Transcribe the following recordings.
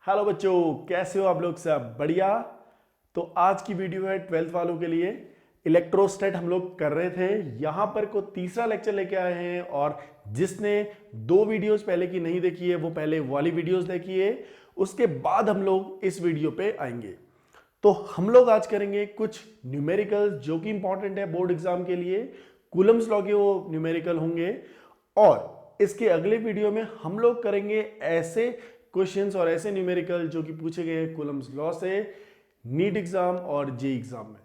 Hello बच्चों, कैसे हो आप लोग? सब बढ़िया। तो आज की वीडियो है 12th वालों के लिए। इलेक्ट्रोस्टैट हम लोग कर रहे थे, यहां पर को तीसरा लेक्चर लेके आए हैं। और जिसने 2 वीडियोस पहले की नहीं देखी है वो पहले वाली वीडियोस देखिए, उसके बाद हम लोग इस वीडियो पे आएंगे। तो हम लोग आज करेंगे कुछ न्यूमेरिकल जो कि इंपॉर्टेंट है बोर्ड एग्जाम के लिए। कूलम्स लॉ के वो न्यूमेरिकल होंगे। और इसके अगले वीडियो में हम लोग करेंगे ऐसे क्वेश्चंस और ऐसे न्यूमेरिकल जो कि पूछे गए कूलम्स लॉ से नीट एग्जाम और जे एग्जाम में।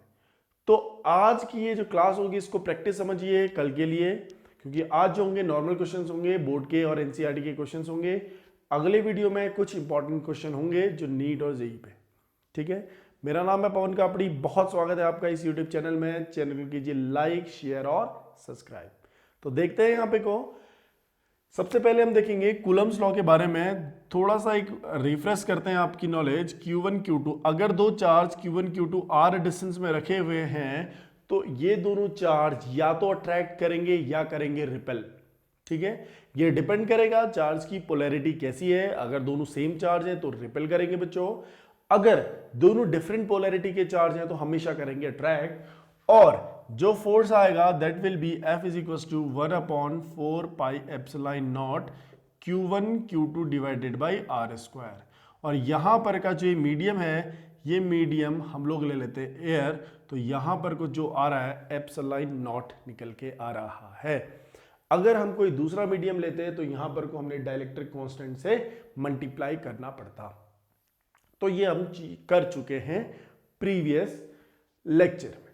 तो आज की ये जो क्लास होगी इसको प्रैक्टिस समझिए कल के लिए, क्योंकि आज जो होंगे नॉर्मल क्वेश्चंस होंगे, बोर्ड के और एनसीईआरटी के क्वेश्चंस होंगे। अगले वीडियो में कुछ इंपॉर्टेंट क्वेश्चन होंगे जो नीट और जेई पे। ठीक है, मेरा नाम है पवन कापड़ी, बहुत स्वागत है आपका इस यूट्यूब चैनल में। चैनल को कीजिए लाइक, शेयर और सब्सक्राइब। तो देखते हैं यहाँ पे को। सबसे पहले हम देखेंगे कूलम्स लॉ के बारे में, थोड़ा सा एक रिफ्रेश करते हैं आपकी नॉलेज। Q1 Q2, अगर दो charge Q1 Q2 are distance में रखे हुए हैं तो ये दोनों चार्ज या तो अट्रैक्ट करेंगे या करेंगे रिपेल। ठीक है, ये डिपेंड करेगा चार्ज की पोलैरिटी कैसी है। अगर दोनों सेम चार्ज है तो रिपेल करेंगे बच्चों, अगर दोनों डिफरेंट पोलैरिटी के चार्ज हैं तो हमेशा करेंगे अट्रैक्ट। और जो फोर्स आएगा that will be F is equal to 1/4πε0 Q1 Q2 divided by are square. और यहां पर का जो ये मीडियम है, ये मीडियम हम लोग ले लेते हैं एयर, तो यहां पर को जो आ रहा है ε0 निकल के आ रहा है। अगर हम कोई दूसरा मीडियम लेते हैं तो यहां पर को हमने डाइलेक्ट्रिक कांस्टेंट से मल्टीप्लाई करना पड़ता। तो ये हम कर चुके हैं प्रीवियस लेक्चर में।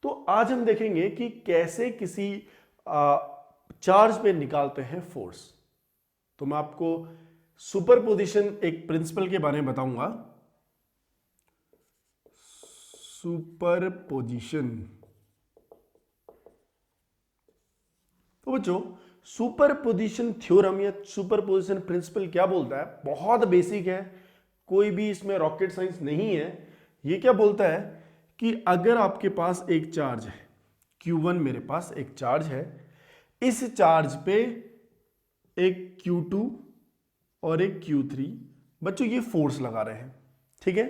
तो आज हम देखेंगे कि कैसे किसी चार्ज पे निकालते हैं फोर्स। तो मैं आपको सुपरपोजिशन एक प्रिंसिपल के बारे में बताऊंगा। सुपरपोजिशन, तो बच्चों सुपरपोजिशन थ्योरम या सुपरपोजिशन प्रिंसिपल क्या बोलता है? बहुत बेसिक है, कोई भी इसमें रॉकेट साइंस नहीं है। ये क्या बोलता है कि अगर आपके पास एक चार्ज है Q1, मेरे पास एक चार्ज है, इस चार्ज पे एक Q2 और एक Q3, बच्चों ये फोर्स लगा रहे हैं। ठीक है,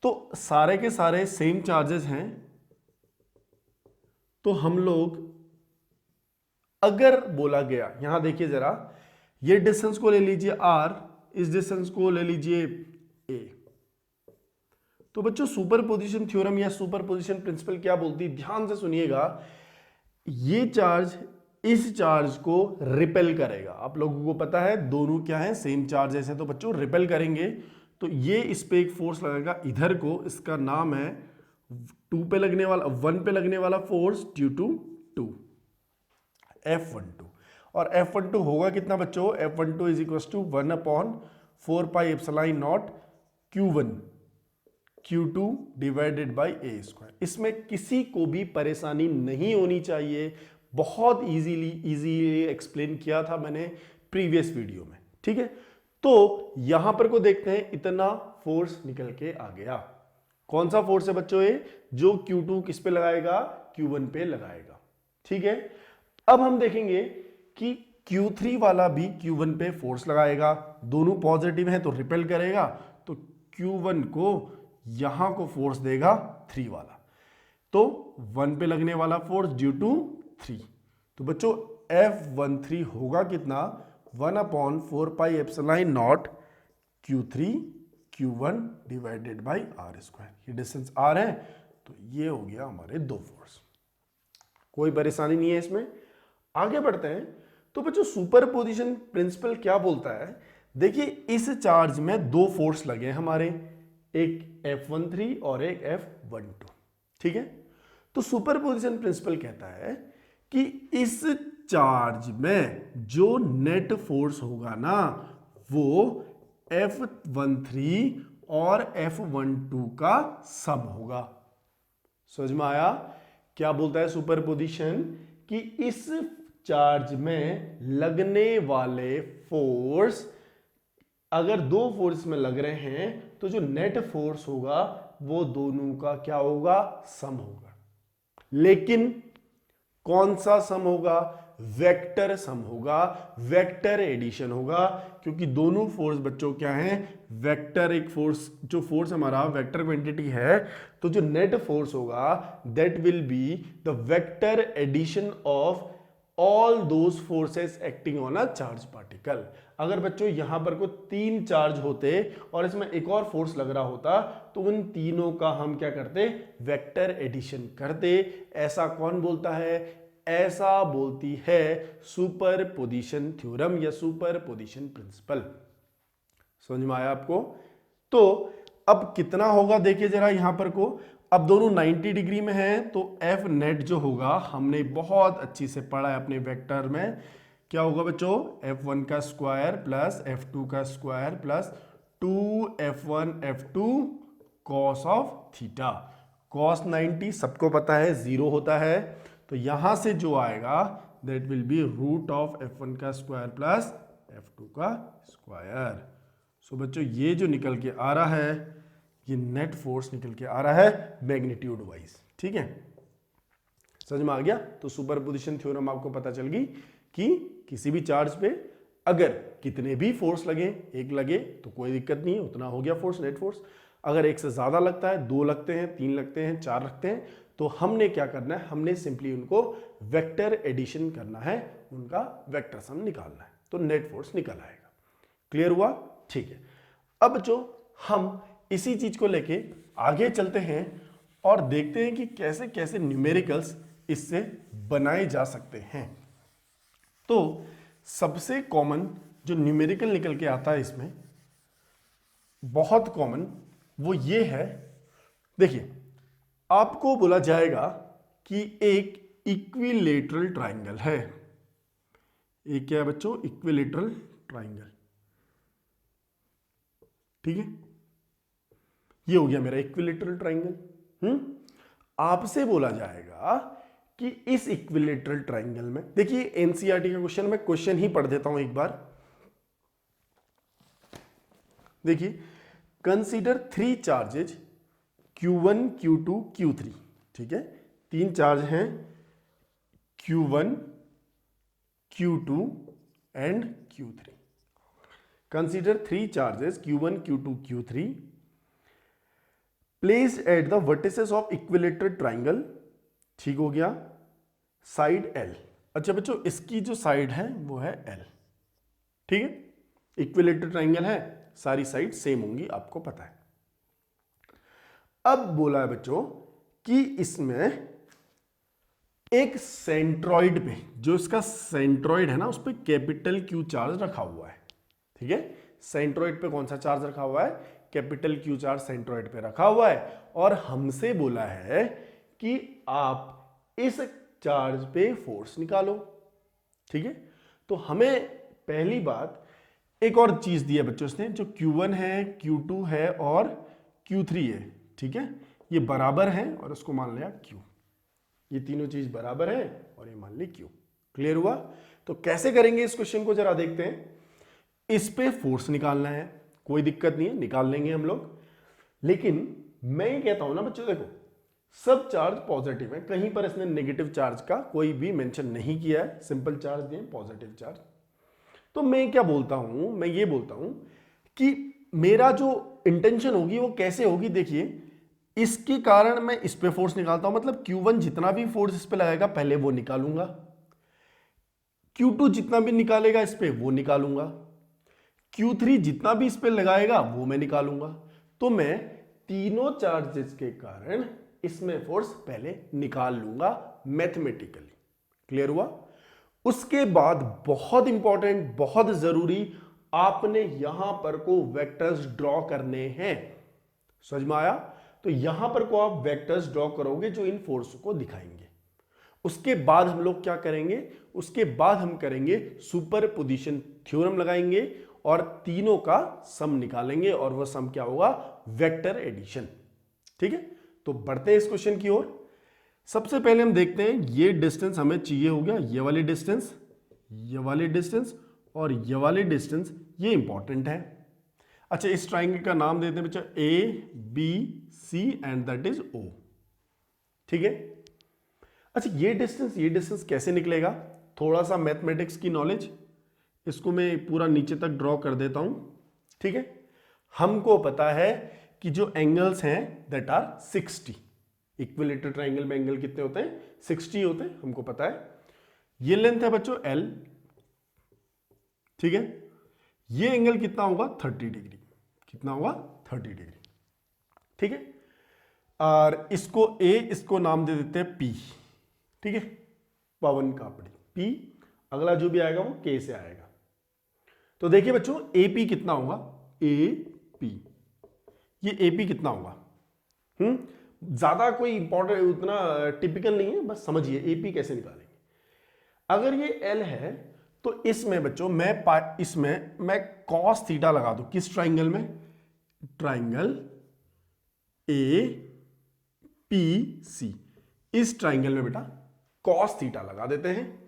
तो सारे के सारे सेम चार्जेस हैं। तो हम लोग अगर बोला गया, यहां देखिए जरा, ये डिस्टेंस को ले लीजिए R, इस डिस्टेंस को ले लीजिए A। तो बच्चों सुपरपोजिशन थ्योरम या सुपरपोजिशन प्रिंसिपल क्या बोलती है, ध्यान से सुनिएगा। ये चार्ज इस चार्ज को रिपेल करेगा। आप लोगों को पता है दोनों क्या है, सेम चार्जेस है, तो बच्चों रिपेल करेंगे। तो ये इस पे एक फोर्स लगेगा इधर को, इसका नाम है 2 पे लगने वाला, 1 पे लगने वाला फोर्स ड्यू टू 2, F12। और F12 होगा कितना बच्चों? F12 is equal to 1/4πε0 Q1 Q2 divided by a square. इसमें किसी को भी परेशानी नहीं होनी चाहिए, बहुत इजीली एक्सप्लेन किया था मैंने प्रीवियस वीडियो में। ठीक है, तो यहां पर को देखते हैं, इतना फोर्स निकल के आ गया। कौन सा फोर्स है बच्चों? ये जो Q2 किस पे लगाएगा? Q1 पे लगाएगा। ठीक है, अब हम देखेंगे कि Q3 वाला भी Q1 पे फोर्स लगाएगा, दोनों पॉजिटिव हैं तो रिपेल करेगा, तो Q1 को यहां को फोर्स देगा 3 वाला, तो 1 पे लगने वाला फोर्स ड्यू टू 3। तो बच्चों F13 होगा कितना? 1/4πε0 Q3 Q1 divided by are square. ये डिस्टेंस R है, तो ये हो गया हमारे दो फोर्स। कोई परेशानी नहीं है इसमें। आगे बढ़ते हैं। तो बच्चों सुपरपोजिशन प्रिंसिपल क्या बोलता है? देखिए इस चार्ज में दो फोर्स लगे हमारे, एक F13 और एक F12। ठीक है, तो सुपरपोजिशन प्रिंसिपल कहता है कि इस चार्ज में जो नेट फोर्स होगा ना, वो F13 और F12 का सम होगा। समझ में आया क्या बोलता है सुपरपोजिशन? कि इस चार्ज में लगने वाले फोर्स, अगर दो फोर्स में लग रहे हैं तो जो नेट फोर्स होगा वो दोनों का क्या होगा? सम होगा। लेकिन कौन सा सम होगा? वेक्टर सम होगा, वेक्टर एडिशन होगा, क्योंकि दोनों फोर्स बच्चों क्या हैं, वेक्टर। एक फोर्स, जो फोर्स हमारा वेक्टर क्वांटिटी है, तो जो नेट फोर्स होगा that will be the vector addition of all those forces acting on a charge particle. अगर बच्चों यहां पर को 3 चार्ज होते और इसमें एक और फोर्स लग रहा होता, तो उन तीनों का हम क्या करते, वेक्टर एडिशन करते। ऐसा कौन बोलता है, ऐसा बोलती है सुपरपोजिशन थ्योरम या सुपरपोजिशन प्रिंसिपल। समझ में आया आपको? तो अब कितना होगा देखिए जरा यहां पर को, अब दोनों 90 डिग्री में हैं, तो एफ नेट जो होगा, हमने बहुत अच्छी से पढ़ा है अपने वेक्टर में, क्या होगा बच्चों, F1 का स्क्वायर प्लस F2 का square plus 2F1 F2 cos of theta. Cos 90 सबको पता है 0 होता है, तो यहां से जो आएगा that will be root of F1 का स्क्वायर प्लस F2 का स्क्वायर। सो बच्चों ये जो निकल के आ रहा है, ये नेट फोर्स निकल के आ रहा है मैग्नीट्यूड वाइज। ठीक है, समझ में आ गया? तो सुपरपोजिशन थ्योरम आपको पता चल गई कि किसी भी चार्ज पे अगर कितने भी फोर्स लगे, एक लगे तो कोई दिक्कत नहीं है, उतना हो गया फोर्स, नेट फोर्स। अगर एक से ज्यादा लगता है, 2 लगते हैं, 3 लगते हैं, 4 लगते हैं, तो हमने क्या करना है, हमने सिंपली उनको वेक्टर एडिशन करना है, उनका वेक्टर सम निकालना है, तो नेट फोर्स निकल आएगा। क्लियर हुआ? ठीक है। अब जो हम इसी चीज को लेके आगे चलते हैं और देखते हैं कि कैसे कैसे न्यूमेरिकल्स इससे बनाए जा सकते हैं। तो सबसे कॉमन जो न्यूमेरिकल निकल के आता है इसमें, बहुत कॉमन, वो ये है, देखिए आपको बोला जाएगा कि एक इक्विलेटरल ट्राइंगल है। एक क्या है बच्चों, इक्विलेटरल ट्राइंगल। ठीक है, ये हो गया मेरा इक्विलेटरल ट्राइंगल। आपसे बोला जाएगा कि इस इक्विलेटरल ट्राइंगल में, देखिए एनसीईआरटी का क्वेश्चन, मैं क्वेश्चन ही पढ़ देता हूं एक बार। देखिए, consider 3 charges Q1, Q2, Q3। ठीक है, 3 चार्ज हैं Q1, Q2 and Q3। Consider 3 charges Q1, Q2, Q3 placed at the vertices of equilateral triangle. ठीक हो गया, साइड L। अच्छा बच्चों, इसकी जो साइड है वो है L। ठीक है, इक्विलेटरल ट्राइंगल है, सारी साइड सेम होंगी, आपको पता है। अब बोला है बच्चों कि इसमें एक सेंट्रॉइड पे, जो इसका सेंट्रॉइड है ना, उस पर कैपिटल Q चार्ज रखा हुआ है। ठीक है, सेंट्रॉइड पे कौन सा चार्ज रखा हुआ है, कैपिटल Q चार्ज सेंट्रॉइड पे रखा हुआ है, और हमसे बोला है कि आप इस चार्ज पे फोर्स निकालो। ठीक है, तो हमें पहली बात एक और चीज दी है बच्चों इसने, जो Q1 है, Q2 है और Q3 है। ठीक है, ये बराबर है और उसको मान लिया Q। ये तीनों चीज बराबर है और ये मान ली Q। क्लियर हुआ? तो कैसे करेंगे इस क्वेश्चन को जरा देखते हैं। इस पे फोर्स निकालना है, कोई दिक्कत नहीं है, निकाल लेंगे हम लोग। लेकिन मैं ये कहता हूं ना बच्चों, देखो सब चार्ज पॉजिटिव है, कहीं पर इसने नेगेटिव चार्ज का कोई भी मेंशन नहीं किया है, सिंपल चार्ज दिए, पॉजिटिव चार्ज। तो मैं क्या बोलता हूं, मैं ये बोलता हूं कि मेरा जो इंटेंशन होगी वो कैसे होगी, देखिए इसके कारण मैं इस पे फोर्स निकालता हूं, मतलब Q1 जितना भी फोर्स इस पे लगाएगा पहले वो निकालूंगा, Q2 जितना भी निकालेगा इस पे वो निकालूंगा, Q3 जितना भी इस पे लगाएगा वो मैं निकालूंगा। तो मैं तीनों चार्जेस के कारण इसमें फोर्स पहले निकाल लूंगा मैथमेटिकली। क्लियर हुआ? उसके बाद बहुत इंपॉर्टेंट, बहुत जरूरी, आपने यहां पर को वेक्टर्स ड्रॉ करने हैं। समझ में आया? तो यहां पर को आप वेक्टर्स ड्रॉ करोगे जो इन फोर्स को दिखाएंगे। उसके बाद हम लोग क्या करेंगे, उसके बाद हम करेंगे सुपरपोजिशन थ्योरम लगाएंगे और तीनों का सम निकालेंगे, और वह सम क्या होगा, वेक्टर एडिशन। ठीक है, तो बढ़ते हैं इस क्वेश्चन की ओर। सबसे पहले हम देखते हैं, ये डिस्टेंस हमें चाहिए हो गया, ये वाली डिस्टेंस, ये वाली डिस्टेंस और ये वाली डिस्टेंस, ये इंपॉर्टेंट है। अच्छा, इस ट्राइंगल का नाम देते हैं बच्चा ABC and that is O। ठीक है, अच्छा ये डिस्टेंस कैसे निकलेगा, थोड़ा सा मैथमेटिक्स की नॉलेज, इसको मैं पूरा नीचे तक ड्रॉ कर देता हूं, ठीक है। हमको पता है कि जो एंगल्स हैं दैट आर 60, इक्विलेटरल ट्राइंगल में एंगल कितने होते हैं, 60 होते हैं, हमको पता है। ये लेंथ है बच्चों L, ठीक है। ये एंगल कितना होगा, 30 डिग्री, कितना होगा, 30 डिग्री, ठीक है। और इसको A, इसको नाम दे देते हैं P, ठीक है, पवन कापड़ी P, अगला जो भी आएगा वो K से आएगा। तो देखिए बच्चों AP कितना होगा, AP, ये AP कितना होगा, ज्यादा कोई इंपॉर्टेंट उतना टिपिकल नहीं है, बस समझिए AP कैसे निकालेंगे। अगर ये L है तो इसमें बच्चों मैं cos थीटा लगा दूं, किस ट्राइंगल में, ट्राइंगल APC, इस ट्राइंगल में बेटा cos थीटा लगा देते हैं।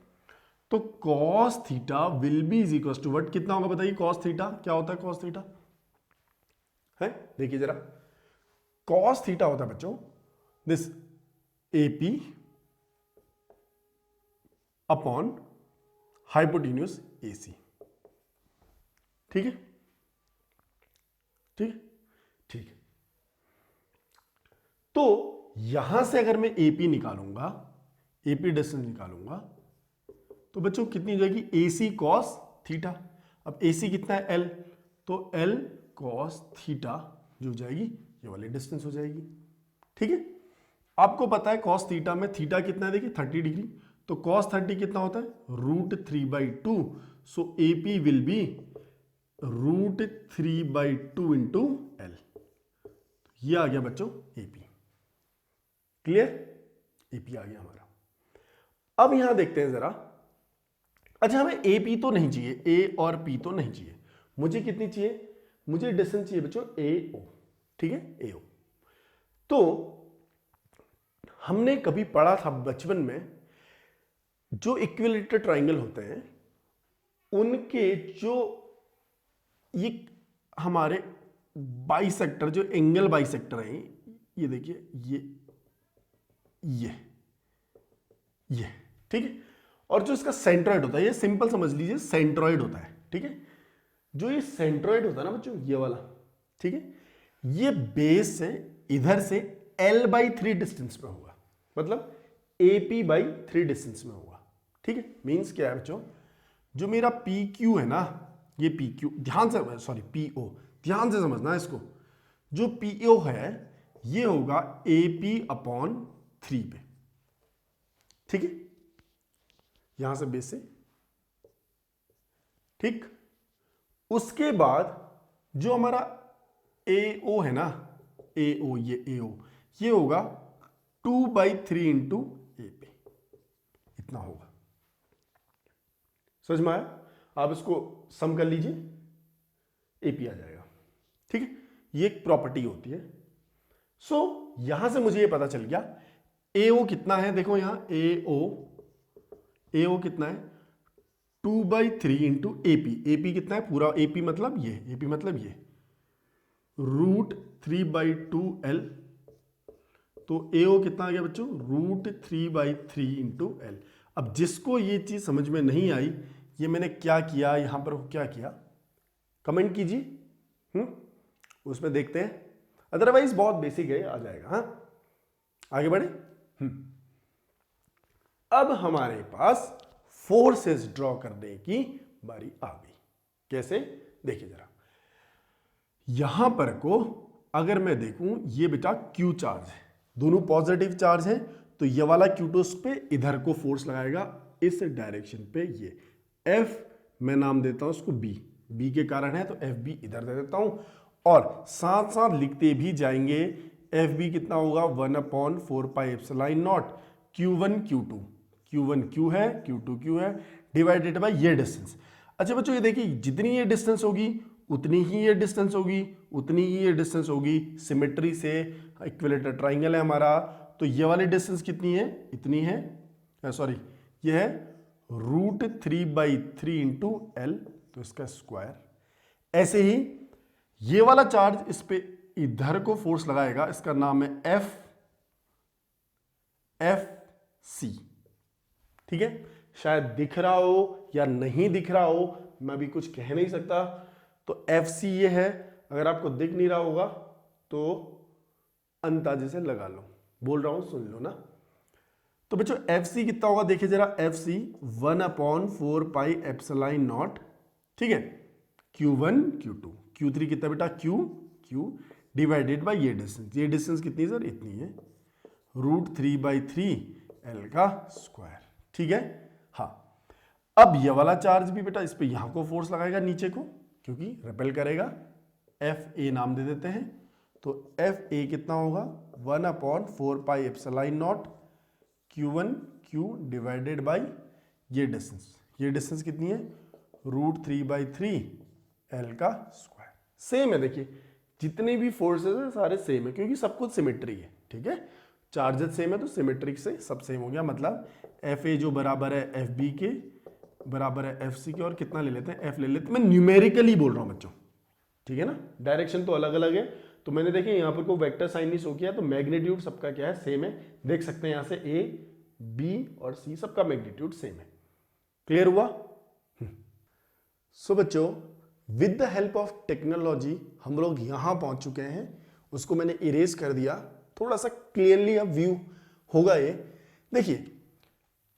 तो cos theta will be is equal to what, कितना होगा बताइए, cos थीटा क्या होता है, cos थीटा है, देखिए जरा, cos थीटा होता है बच्चों this AP upon hypotenuse AC, ठीक है, ठीक है, ठीक है। तो यहां से अगर मैं AP निकालूंगा, AP डिस्टेंस निकालूंगा, तो बच्चों कितनी हो जाएगी, AC cos थीटा। अब AC कितना है L, तो L cos थीटा जो हो जाएगी ये वाली डिस्टेंस हो जाएगी, ठीक है। आपको पता है cos थीटा में थीटा कितना है, देखिए 30 डिग्री, तो cos 30 कितना होता है, √3/2, सो AP will be √3/2 into L, ये आ गया बच्चों AP, क्लियर, AP आ गया हमारा। अब यहां देखते हैं जरा, अच्छा हमें AP तो नहीं चाहिए, A और P तो नहीं चाहिए, मुझे कितनी चाहिए, मुझे डिस्टेंस चाहिए बच्चों AO, ठीक है, AO। तो हमने कभी पढ़ा था बचपन में, जो इक्विलेटरल ट्राइंगल होते हैं उनके जो ये हमारे बाइसेक्टर, जो एंगल बाइसेक्टर हैं, ये देखिए ये ठीक है, और जो इसका सेंट्रॉइड होता है, ये सिंपल समझ लीजिए सेंट्रॉइड होता है, ठीक है। जो ये सेंट्रॉइड होता है ना बच्चों, ये वाला, ठीक है, ये बेस से इधर से L/3 डिस्टेंस में होगा, मतलब AP/3 डिस्टेंस में होगा, ठीक है। मींस क्या है बच्चों, जो मेरा PQ है ना, ये PQ ध्यान से, सॉरी PO, ध्यान से समझना है इसको, जो PO है ये होगा AP/3 पे, ठीक है, यहां से बेस से, ठीक। उसके बाद जो हमारा AO है ना, AO, ये AO, ये होगा 2/3 इंटू AP, इतना होगा, समझ में आया। आप इसको सम कर लीजिए, AP आ जाएगा, ठीक है, ये एक प्रॉपर्टी होती है। सो यहां से मुझे ये पता चल गया AO कितना है, देखो यहां AO कितना है, 2/3 इंटू AP कितना है, पूरा AP मतलब ये √3/2L, तो AO कितना आ गया बच्चों, √3/3 इंटू L। अब जिसको ये चीज समझ में नहीं आई, ये मैंने क्या किया यहां पर, क्या किया कमेंट कीजिए, उसमें देखते हैं, अदरवाइज बहुत बेसिक है, आ जाएगा। हाँ, आगे बढ़े। अब हमारे पास फोर्सेस ड्रॉ करने की बारी आ गई, कैसे, देखिए जरा, यहां पर को अगर मैं देखूं, ये बेटा Q चार्ज है, दोनों पॉजिटिव चार्ज है, तो ये वाला Q2 उस पे इधर को फोर्स लगाएगा इस डायरेक्शन पे, ये F मैं नाम देता हूं उसको B के कारण है, तो FB इधर दे देता हूं, और साथ साथ लिखते भी जाएंगे, FB कितना होगा, 1/4πε0 Q1 Q2, Q1 Q है, Q2 Q है, डिवाइडेड बाय ये डिस्टेंस। अच्छा बच्चों ये देखिए, जितनी ये डिस्टेंस होगी उतनी ही ये डिस्टेंस होगी, उतनी ही ये डिस्टेंस होगी, सिमेट्री से इक्विलेटरल ट्राइंगल है हमारा, तो ये वाली डिस्टेंस कितनी है, इतनी है, सॉरी ये है √3/3 इंटू L, तो इसका स्क्वायर। ऐसे ही ये वाला चार्ज इस पे इधर को फोर्स लगाएगा, इसका नाम है FC, ठीक है, शायद दिख रहा हो या नहीं दिख रहा हो, मैं भी कुछ कह नहीं सकता। तो FC ये है, अगर आपको दिख नहीं रहा होगा तो अंदाजे से लगा लो, बोल रहा हूं सुन लो ना। तो बच्चों FC कितना होगा देखिए जरा, FC 1/4 पाई एप्सिलॉन नॉट, ठीक है, Q1 Q2, Q3 कितना बेटा, Q डिवाइडेड बाय ये डिस्टेंस कितनी सर, इतनी है, √3/3 L का स्क्वायर, ठीक है। हाँ, अब ये वाला चार्ज भी बेटा इस पे यहां को फोर्स लगाएगा नीचे को, क्योंकि रिपेल करेगा, FA नाम दे देते हैं। तो FA कितना होगा, 1/4 pi epsilon naught Q1 Q divided by ये डिस्टेंस कितनी है, √3/3 L का स्क्वायर। सेम है, देखिए जितने भी फोर्सेस है सारे सेम है, क्योंकि सब कुछ सिमेट्री है, ठीक है। चार्जेस सेम है तो सिमेट्रिक से सब सेम हो गया, मतलब FA जो बराबर है FB के बराबर है FC के, और कितना ले लेते हैं, F ले लेते हैं। मैं न्यूमेरिकली बोल रहा हूं बच्चों, ठीक है ना, डायरेक्शन तो अलग अलग है। तो मैंने देखिए यहाँ पर कोई वेक्टर साइन नहीं शो किया, तो मैग्नीट्यूड सबका क्या है, सेम है। देख सकते हैं यहाँ से A, B और C सबका मैग्नीट्यूड सेम है। क्लियर हुआ? सो बच्चों, with the help of technology हम लोग यहां पहुंच चुके हैं। उसको मैंने इरेज कर दिया, थोड़ा सा क्लियरली अब व्यू होगा ये। देखिए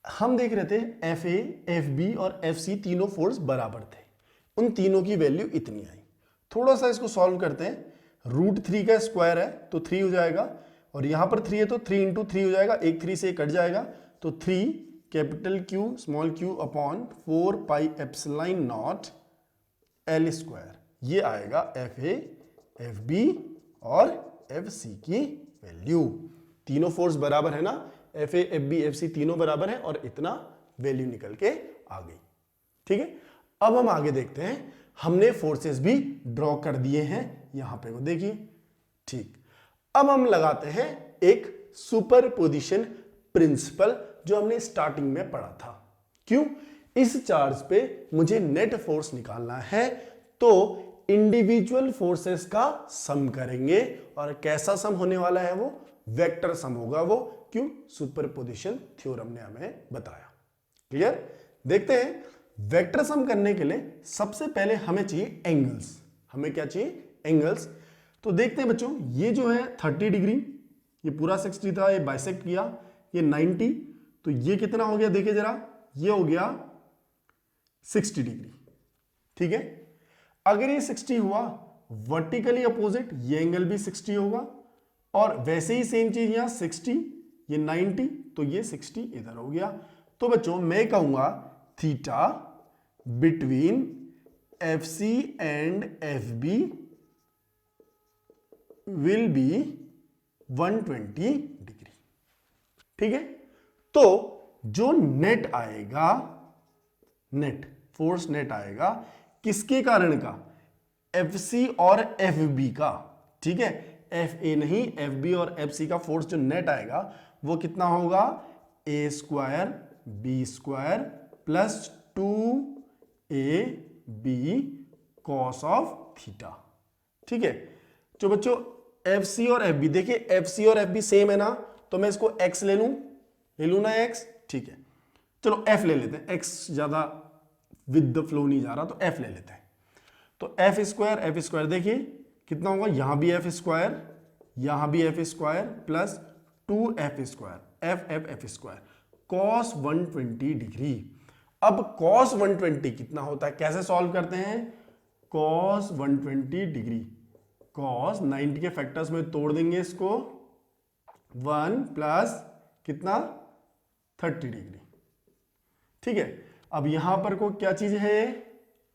हम देख रहे थे FA, FB और FC तीनों फोर्स बराबर थे, उन तीनों की वैल्यू इतनी आई। थोड़ा सा इसको सॉल्व करते हैं, √3 का स्क्वायर है तो 3 हो जाएगा, और यहां पर 3 है तो 3 × 3 हो जाएगा, एक 3 से कट जाएगा, तो 3 capital Q small q upon 4 pi epsilon not L square, ये आएगा FA, FB और FC की वैल्यू। तीनों फोर्स बराबर है ना, FA, FB, FC तीनों बराबर है, और इतना वैल्यू निकल के आ गई, ठीक है। अब हम आगे देखते हैं, हमने फोर्सेस भी ड्रॉ कर दिए हैं यहां पे, वो देखिए, ठीक। अब हम लगाते हैं एक सुपरपोजिशन प्रिंसिपल जो हमने स्टार्टिंग में पढ़ा था। क्यों? इस चार्ज पे मुझे नेट फोर्स निकालना है, तो इंडिविजुअल फोर्सेस का सम करेंगे, और कैसा सम होने वाला है, वो वेक्टर सम होगा वो। क्यों? सुपरपोजिशन थ्योरम ने हमें बताया। क्लियर? देखते हैं, वेक्टर सम करने के लिए सबसे पहले हमें चाहिए एंगल्स। हमें क्या चाहिए? एंगल्स। तो देखते हैं बच्चों, ये जो है 30 डिग्री, ये पूरा 60 था, ये बाइसेक्ट किया, ये 90, तो ये कितना हो गया देखिए जरा, ये हो गया 60 डिग्री, ठीक है। अगर ये 60 हुआ, वर्टिकली अपोजिट ये एंगल भी 60 होगा, और वैसे ही सेम चीज यहां 60, ये 90, तो ये 60 इधर हो गया। तो बच्चों मैं कहूंगा theta between FC and FB will B 120 degree, ठीक है। तो जो नेट आएगा, नेट फोर्स नेट आएगा किसके कारण का? FC और FB का, ठीक है। FA नहीं, FB और FC का फोर्स जो नेट आएगा वो कितना होगा? A² B² plus 2AB cos of theta, ठीक है। तो बच्चों FC और FB, देखिए FC और FB सेम है ना, तो मैं इसको x ले लूं ना x, ठीक है। चलो f ले लेते हैं, x ज्यादा विद द फ्लो नहीं जा रहा, तो f ले लेते हैं। तो f² देखिए कितना होगा, यहां भी f², यहां भी f² plus 2f², f² cos 120 degree. अब cos 120 कितना होता है, कैसे सॉल्व करते हैं? cos 120 डिग्री, cos 90 के फैक्टर्स में तोड़ देंगे इसको, 1 प्लस कितना, 30 डिग्री, ठीक है। अब यहां पर को क्या चीज है,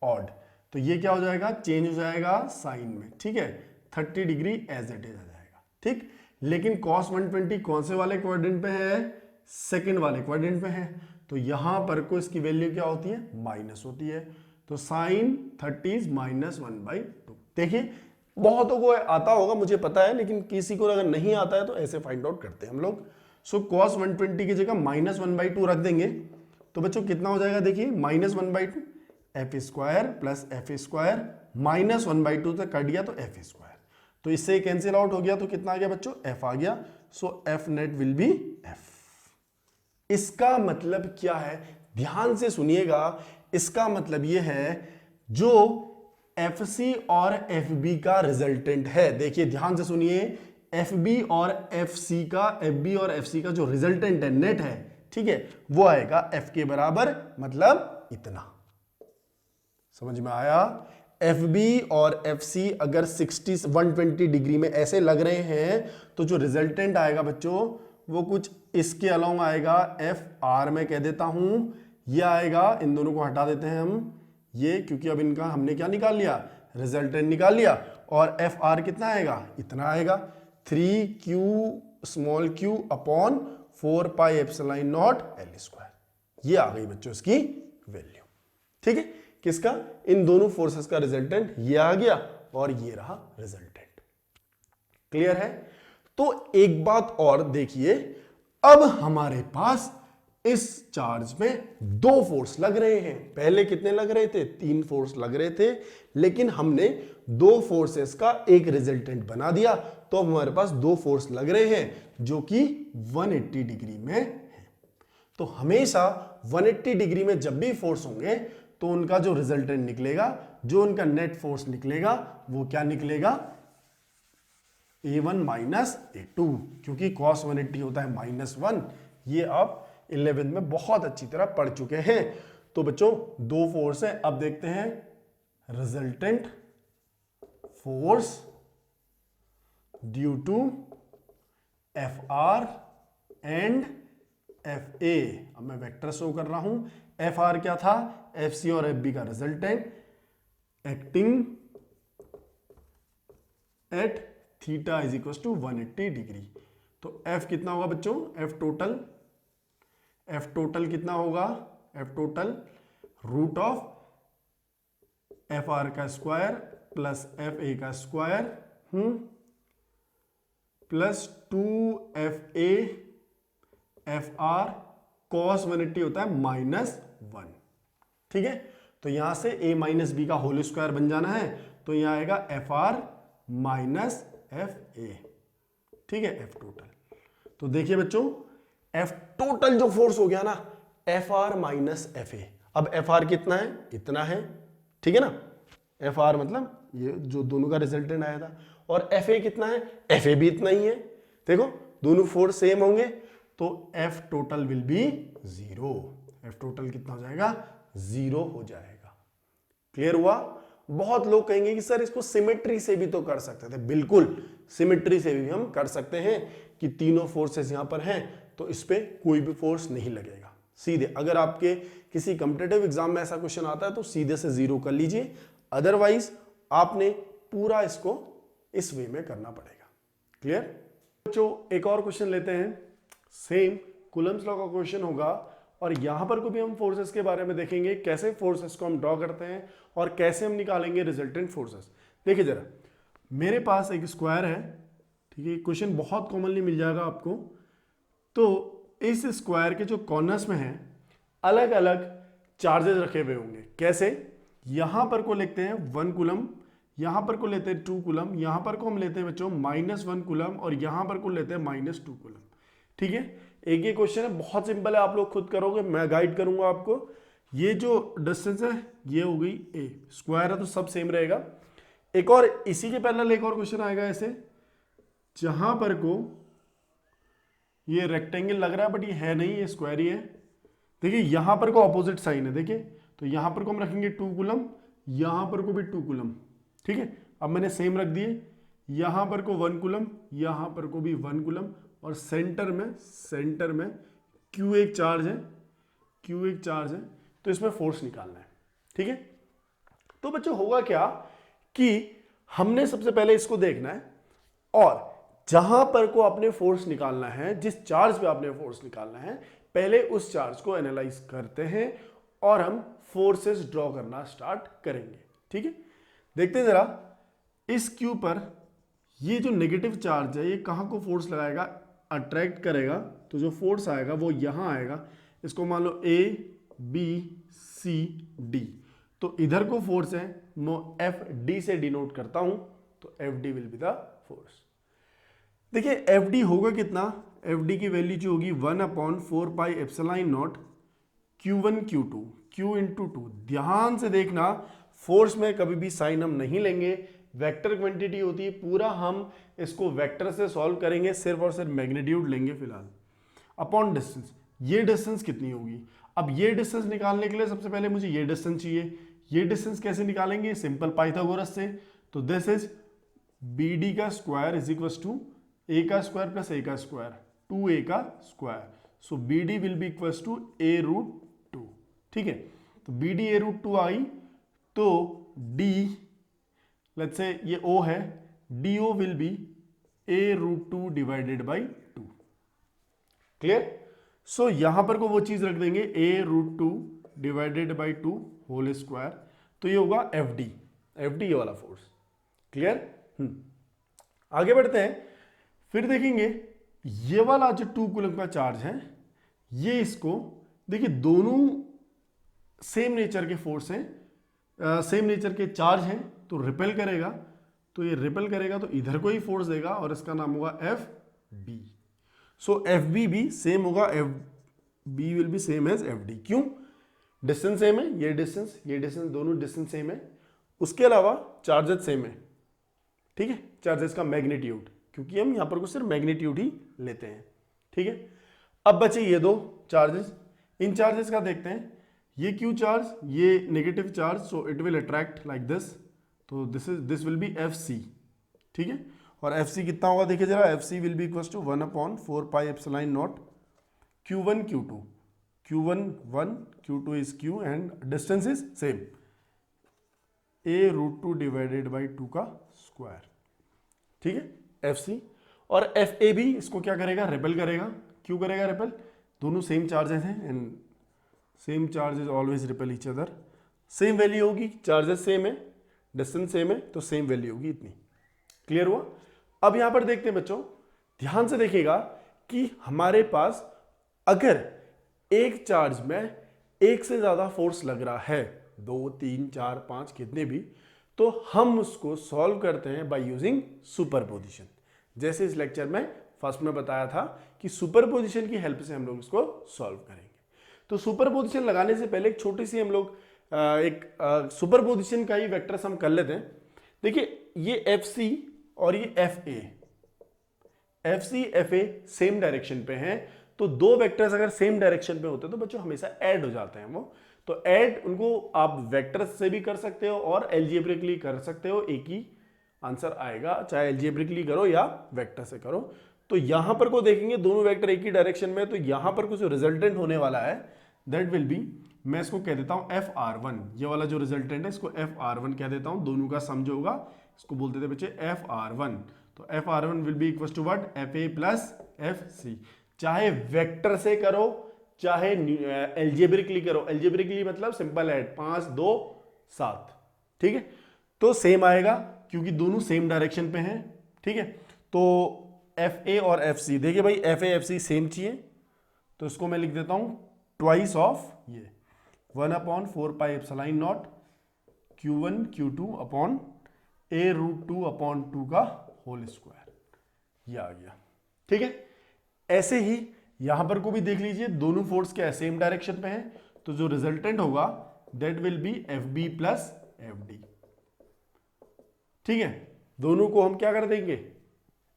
ऑड, तो ये क्या हो जाएगा, चेंज हो जाएगा साइन में, ठीक है। 30 डिग्री एज इट इज आ जाएगा, ठीक। लेकिन cos 120 कौन से वाले क्वाड्रेंट पे है? सेकंड वाले क्वाड्रेंट पे है, तो यहां पर को इसकी वैल्यू क्या होती है? माइनस होती है, तो साइन 30 -1/2। देखिए बहुतों को आता होगा, मुझे पता है, लेकिन किसी को अगर नहीं आता है तो ऐसे फाइंड आउट करते हैं हम लोग। सो cos 120 की जगह -1/2 रख देंगे, तो बच्चों कितना हो जाएगा, देखिए -1/2 f² प्लस f² -1/2 तक कट गया तो f², तो इससे कैंसिल आउट हो गया, तो कितना आ गया बच्चों? f आ गया। सो f net will be f। इसका मतलब क्या है ध्यान से सुनिएगा, इसका मतलब ये है जो FC और FB का रिजल्टेंट है, देखिए ध्यान से सुनिए, FB और FC का, FB और FC का जो रिजल्टेंट है, नेट है, ठीक है, वो आएगा F के बराबर, मतलब इतना। समझ में आया? FB और FC अगर 120 डिग्री में ऐसे लग रहे हैं तो जो रिजल्टेंट आएगा बच्चों वो कुछ इसके अलोंग आएगा, FR में कह देता हूं, ये आएगा, इन दोनों को हटा देते हैं हम, ये, क्योंकि अब इनका हमने क्या निकाल लिया, रिजल्टेंट निकाल लिया, और FR कितना आएगा, इतना आएगा, 3q upon 4 pi epsilon not L square. ये आ गई बच्चों इसकी वैल्यू, ठीक है, किसका, इन दोनों फोर्सेस का रिजल्टेंट ये आ गया और ये रहा रिजल्टेंट। क्लियर है? तो एक बात और देखिए, अब हमारे पास इस चार्ज में 2 फोर्स लग रहे हैं, पहले कितने लग रहे थे, 3 फोर्स लग रहे थे, लेकिन हमने 2 फोर्सेस का एक रिजल्टेंट बना दिया, तो हमारे पास 2 फोर्स लग रहे हैं जो कि 180 डिग्री में है। तो हमेशा 180 डिग्री में जब भी फोर्स होंगे तो उनका जो रिजल्टेंट निकलेगा, जो उनका नेट फोर्स निकलेगा, वो क्या निकलेगा, A1 माइनस A2, क्योंकि cos 180 होता है -1। ये आप 11th में बहुत अच्छी तरह पढ़ चुके हैं। तो बच्चों 2 फोर्स है, अब देखते हैं resultant force due to FR and FA। अब मैं वेक्टर शो कर रहा हूं, FR क्या था, FC और FB का resultant acting at theta is equal to 180 degree. तो F कितना होगा बच्चों, F टोटल कितना होगा, F total root of FR का स्क्वायर प्लस FA का square plus 2FA FR cos 180 होता है -1, ठीक है। तो यहां से A माइनस बी का होल स्क्वायर बन जाना है, तो यहां आएगा FR माइनस FA, ठीक है, F टोटल। तो देखिए बच्चों F टोटल जो फोर्स हो गया ना, FR माइनस FA। अब FR कितना है, इतना है, ठीक है ना, FR मतलब ये जो दोनों का रिजल्टेंट आया था, और FA कितना है, FA भी इतना ही है। देखो दोनों फोर्स सेम होंगे तो F total will be 0। F total कितना हो जाएगा, 0 हो जाएगा। क्लियर हुआ? बहुत लोग कहेंगे कि सर इसको सिमेट्री से भी तो कर सकते थे। बिल्कुल सिमेट्री से भी हम कर सकते हैं कि तीनों फोर्सेस यहां पर हैं तो इस पे कोई भी फोर्स नहीं लगेगा। सीधे अगर आपके किसी कॉम्पिटिटिव एग्जाम में ऐसा क्वेश्चन आता है तो सीधे से 0 कर लीजिए, अदरवाइज आपने पूरा इसको इस वे में करना पड़ेगा। क्लियर बच्चों? एक और क्वेश्चन लेते हैं, सेम कूलम्स लॉ का क्वेश्चन होगा और यहां पर को भी हम फोर्सेस के बारे में देखेंगे, कैसे फोर्सेस को हम ड्रॉ करते हैं और कैसे हम निकालेंगे रिजल्टेंट फोर्सेस। देखिए जरा, मेरे पास एक स्क्वायर है, ठीक है, क्वेश्चन बहुत कॉमनली मिल जाएगा आपको। तो इस स्क्वायर के जो कॉर्नर्स में हैं अलग अलग चार्जेस रखे हुए होंगे। कैसे? यहां पर को लिखते हैं 1 कूलम, यहां पर को लेते हैं 2 कूलम, यहां पर को हम लेते हैं बच्चों -1 कूलम और यहां पर को लेते हैं -2 कूलम। ठीक है, एक ये क्वेश्चन है, बहुत सिंपल है, आप लोग खुद करोगे, मैं गाइड करूंगा आपको। ये जो डिस्टेंस है ये हो गई a, स्क्वायर है तो सब सेम रहेगा। एक और इसी के पैरेलल एक और क्वेश्चन आएगा ऐसे, जहां पर को ये रेक्टेंगल लग रहा है बट ये है नहीं, ये स्क्वायर ही है। देखिए यहां पर को ऑपोजिट साइन है, देखिए, तो यहां पर को हम रखेंगे 2 कूलम, यहां पर को भी 2 कूलम, ठीक है। अब मैंने सेम रख दिए, यहां पर को 1 कूलम, यहां पर को भी 1 कूलम और सेंटर में Q एक चार्ज है, तो इसमें फोर्स निकालना है। ठीक है, तो बच्चों होगा क्या कि हमने सबसे पहले इसको देखना है और जहां पर को आपने फोर्स निकालना है, जिस चार्ज पे आपने फोर्स निकालना है, पहले उस चार्ज को एनालाइज करते हैं और हम फोर्सेस ड्रॉ करना स्टार्ट करेंगे। ठीक है, देखते हैं जरा, इस Q पर ये जो नेगेटिव चार्ज है ये कहां को फोर्स लगाएगा, अट्रैक्ट करेगा, तो जो फोर्स आएगा वो यहां आएगा। इसको मान लो A B C D, तो इधर को फोर्स है, मैं FD से डिनोट करता हूं, तो FD will be the force. देखिए FD होगा कितना, FD की वैल्यू जो होगी 1/4 pi epsilon naught Q1 Q2 Q into two. ध्यान से देखना, फोर्स में कभी भी साइन हम नहीं लेंगे, वेक्टर क्वांटिटी होती है, पूरा हम इसको वेक्टर से सॉल्व करेंगे, सिर्फ और सिर्फ मैग्नीट्यूड लेंगे फिलहाल। अपॉन डिस्टेंस, ये डिस्टेंस कितनी होगी? अब ये डिस्टेंस निकालने के लिए सबसे पहले मुझे ये डिस्टेंस चाहिए। ये डिस्टेंस कैसे निकालेंगे? सिंपल पाइथागोरस से। तो दिस इज बी डी का square is equal to a का स्क्वायर प्लस ए का स्क्वायर, 2a का square. So B D will be equal to a root 2। ठीक है, तो बी डी a रूट 2 आई, तो d, लेट्स से ये o है, do will be a root 2 divided by 2। Clear? So यहां पर को वो चीज रख देंगे, a root 2 divided by 2 whole square, तो ये होगा FD, FD वाला फोर्स। क्लियर? आगे बढ़ते हैं, फिर देखेंगे ये वाला जो 2 कूलम का चार्ज है, ये इसको देखिए, दोनों सेम नेचर के फोर्स हैं, सेम नेचर के चार्ज हैं, तो रिपेल करेगा, तो ये रिपेल करेगा तो इधर को ही फोर्स देगा और इसका नाम होगा FB। सो FB भी सेम होगा, FB will be same as FD। क्यों? डिस्टेंस सेम है, ये डिस्टेंस दोनों डिस्टेंस सेम है, उसके अलावा चार्जेस सेम है। ठीक है, चार्जेस का मैग्नीट्यूड, क्योंकि हम यहां पर को सिर्फ मैग्नीट्यूड ही लेते हैं। ठीक है, अब बचे ये दो चार्जेस, इन चार्जेस का देखते हैं। ये Q चार्ज, ये negative charge, so it will attract like this, तो दिस विल बी FC। ठीक है, और FC कितना होगा देखिए जरा, FC will be equal to 1/4 pi epsilon naught Q1 Q2, Q1 1, Q2 इज Q and distance is same, a root 2 divided by 2 का स्क्वायर। ठीक है, FC। और FA भी इसको क्या करेगा? रिपेल करेगा। क्यों करेगा रिपेल? दोनों सेम चार्जेस हैं and same charges always repel each other. Same value होगी, चार्जेस सेम है, डिस्टेंस सेम है, तो सेम वैल्यू होगी इतनी। क्लियर हुआ? अब यहां पर देखते हैं बच्चों, ध्यान से देखिएगा कि हमारे पास अगर एक चार्ज में एक से ज्यादा फोर्स लग रहा है, 2 3 4 5 कितने भी, तो हम उसको सॉल्व करते हैं बाय यूजिंग सुपरपोजिशन। जैसे इस लेक्चर में फर्स्ट में बताया था कि सुपरपोजिशन की हेल्प से हम लोग इसको सॉल्व करेंगे। तो सुपरपोजिशन लगाने से पहले एक छोटी सी हम लोग सुपरपोजिशन का ही वेक्टर्स हम कर लेते हैं। देखिए ये FC और ये FC FA सेम डायरेक्शन पे हैं, तो दो वेक्टर्स अगर सेम डायरेक्शन पे होते हैं तो बच्चों हमेशा ऐड हो जाते हैं वो। तो ऐड उनको आप वेक्टर से भी कर सकते हो और एल्जेब्रिकली कर सकते हो, एक ही आंसर आएगा, चाहे एल्जेब्रिकली करो या वेक्टर से करो। तो यहां पर को देखेंगे दोनों वेक्टर एक ही डायरेक्शन में, तो यहां पर कुछ रिजल्टेंट होने वाला है, दैट विल बी, मैं इसको कह देता हूं FR1। ये वाला जो रिजल्टेंट है इसको FR1 कह देता हूं, दोनों का सम जो होगा इसको बोलते थे बच्चे FR1। तो FR1 will be equal to what? FA plus FC। चाहे वेक्टर से करो चाहे एल्जेब्रिकली करो, एल्जेब्रिकली मतलब सिंपल ऐड, 5 2 7। ठीक है, तो सेम आएगा क्योंकि दोनों सेम डायरेक्शन पे हैं। ठीक है, तो FA और FC, देखिए भाई FA FC सेम चाहिए, तो इसको मैं लिख देता हूं ट्वाइस ऑफ ये 1/4 pi epsilon naught Q1 Q2 upon a root 2 upon 2 का होल स्क्वायर, ये आ गया। ठीक है, ऐसे ही यहां पर को भी देख लीजिए, दोनों फोर्स क्या है? सेम डायरेक्शन पे हैं, तो जो रिजल्टेंट होगा that will B FB plus FD। ठीक है, दोनों को हम क्या कर देंगे?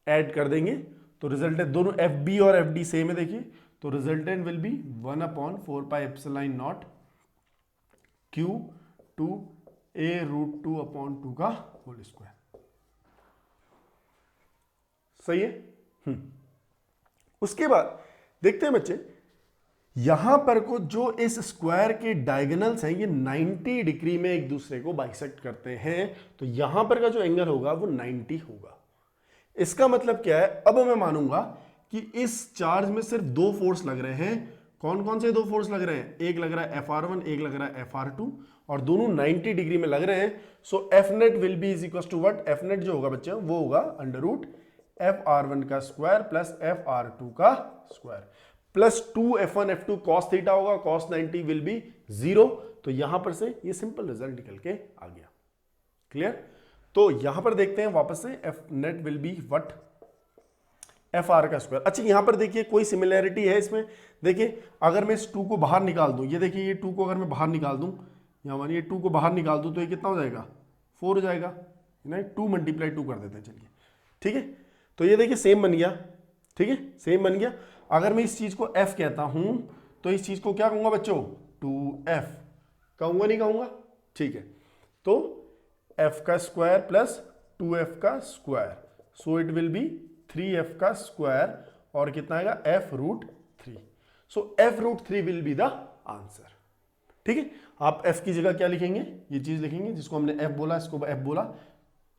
ऐड कर देंगे, तो रिजल्टेंट दोनों FB और FD सेम है, देखिए, तो resultant will be 1/4 pi epsilon naught Q2 a root 2 upon 2 का होल स्क्वायर। सही है। उसके बाद देखते हैं बच्चे, यहां पर को जो इस स्क्वायर के डायगोनल्स हैं ये 90 डिग्री में एक दूसरे को बाइसेक्ट करते हैं, तो यहां पर का जो एंगल होगा वो 90 होगा। इसका मतलब क्या है? अब मैं मानूंगा कि इस चार्ज में सिर्फ दो फोर्स लग रहे हैं। कौन कौन से दो फोर्स लग रहे हैं? एक लग रहा है FR1, एक लग रहा है FR2, और दोनों 90 डिग्री में लग रहे हैं। So F net will be is equal to what? F net जो होगा बच्चे वो होगा अंडर रूट FR1 का स्क्वायर प्लस FR2 का square plus 2F1 F2 cos theta होगा, cos 90 विल बी 0। तो यहां पर से ये सिंपल रिजल्ट निकल के आ गया। क्लियर? तो यहां पर देखते हैं वापस से F net will be what? F R का स्क्वायर। अच्छा यहां पर देखिए कोई सिमिलैरिटी है इसमें, देखिए अगर मैं इस 2 को बाहर निकाल दूं, ये देखिए ये 2 को अगर मैं बाहर निकाल दूं, यहाँ मानिए 2 को बाहर निकाल दूं तो ये कितना हो जाएगा 4 हो जाएगा ना, 2 मल्टीप्लाई 2 कर देते हैं चलिए, ठीक है। तो ये देखिए सेम बन गया, ठीक है सेम बन गया। अगर मैं इस चीज को f कहता हूं तो इस चीज को क्या कहूंगा बच्चों 2f कहूंगा, नहीं कहूंगा, ठीक है। तो f का स्क्वायर प्लस 2f का square, so it will B 3f का स्क्वायर और कितना आएगा f√3। So f√3 will be the answer, ठीक है। आप f की जगह क्या लिखेंगे, ये चीज लिखेंगे जिसको हमने f बोला, इसको f बोला,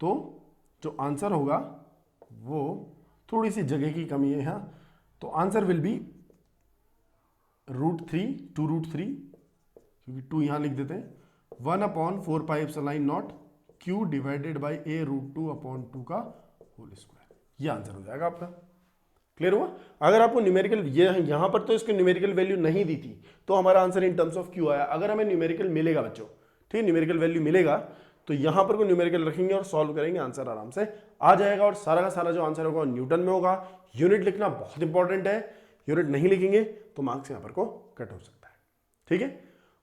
तो जो आंसर होगा वो थोड़ी सी जगह की कमी है यहाँ, तो आंसर विल बी √3 2√3, क्योंकि 2 यहां लिख देते हैं, 1/4πε0 q डिवाइडेड बाई a√2/2 का होल स्क्वायर, ये आंसर हो जाएगा आपका। क्लियर हुआ। अगर आपको न्यूमेरिकल ये यहां पर तो इसकी न्यूमेरिकल वैल्यू नहीं दी थी तो हमारा answer in terms of Q आया। अगर हमें न्यूमेरिकल मिलेगा बच्चों, ठीक है, न्यूमेरिकल वैल्यू मिलेगा तो यहां पर को न्यूमेरिकल रखेंगे और सॉल्व करेंगे, आंसर आराम से आ जाएगा। और सारा का सारा जो आंसर होगा न्यूटन में होगा। यूनिट लिखना बहुत इंपॉर्टेंट है, यूनिट नहीं लिखेंगे तो मार्क्स यहां पर को कट हो सकता है, ठीक है।